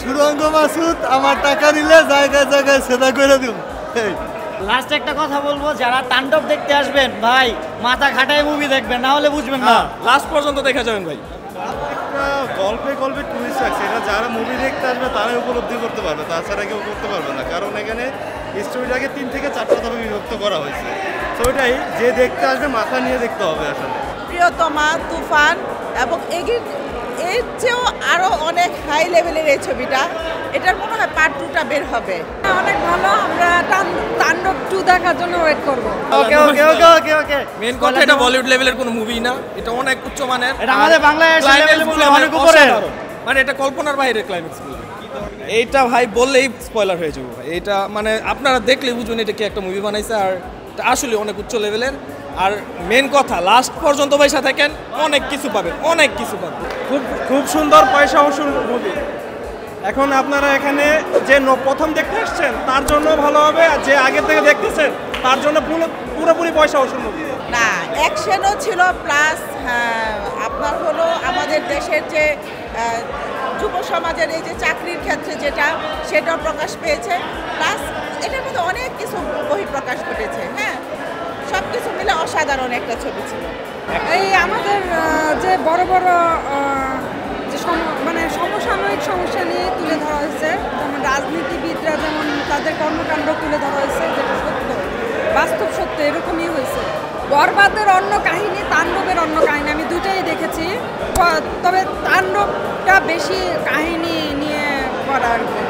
সুরঙ্গ মাসুদ আমার টাকা নিলে জায়গায় জায়গায় সেদা করে দিব। লাস্ট একটা কথা বলবো, যারা তাণ্ডব দেখতে আসবেন ভাই মাথা খাটায় মুভি দেখবেন, না হলে বুঝবেন না। লাস্ট পর্যন্ত দেখা যাবেন ভাই। গল্পে গল্পে টুইস্ট আছে, এটা যারা মুভি দেখতে আসবে তারাই উপলব্ধি করতে পারবে, তাছাড়া কেউ করতে পারবে না। কারণ এখানে স্টোরিটাকে 3 থেকে 4টা ধাপে বিভক্ত করা হয়েছে। তো ওইটাই যে দেখতে আসবে মাথা নিয়ে দেখতে হবে আসলে। প্রিয়তমা, তুফান এবং এর চেয়েও আরও অনেক হাই লেভেলের এই ছবিটা। এটার মনে হয় পার্ট 2টা বের হবে। অনেক ভালো, আমরা তাণ্ডব 2 দেখার জন্য ওয়েট করব। ওকে ওকে ওকে ওকে ওকে মেন কথা এটা বলিউড লেভেলের কোনো মুভি না, এটা অনেক উচ্চ মানের। এটা আমাদের বাংলাদেশ লেভেলের মুভি, অনেক উপরে। মানে এটা কল্পনার বাইরে ক্লাইম্যাক্স গুলো। এইটা ভাই বললেই স্পয়লার হয়ে যাবে ভাই। এটা মানে আপনারা দেখলে বুঝবেন এটা কি একটা মুভি বানাইছে, আর এটা আসলে অনেক উচ্চ লেভেলের। আর মেন কথা লাস্ট পর্যন্ত পয়সা থাকেন, অনেক কিছু পাবেন, অনেক কিছু পাবেন। খুব খুব সুন্দর পয়সা ওসুল মুভি। এখন আপনারা এখানে যে প্রথম দেখতে আসছেন তার জন্য ভালো হবে, আর যে আগে থেকে দেখতেছেন তার জন্য পুরোপুরি পয়সা ওসুল মুভি। না, অ্যাকশনও ছিল, প্লাস আপনার হলো আমাদের দেশের যে যুব সমাজের এই যে চাকরির ক্ষেত্রে যেটা, সেটাও প্রকাশ পেয়েছে। প্লাস এটার মধ্যে অনেক কিছু বহিঃপ্রকাশ ঘটেছে। হ্যাঁ, সব কিছু মিলে অসাধারণ একটা ছবি ছিল। এই আমাদের যে বড় বড় যে মানে সমসাময়িক সমস্যা নিয়ে তুলে ধরা হয়েছে, যেমন রাজনীতিবিদরা যেমন তাদের কর্মকাণ্ড তুলে ধরা হয়েছে, যেটা সত্য, বাস্তব সত্য, এরকমই হয়েছে। বরবাদের অন্য কাহিনী, তাণ্ডবের অন্য কাহিনী, আমি দুটাই দেখেছি। তবে তাণ্ডবটা বেশি কাহিনী নিয়ে করা আর কি।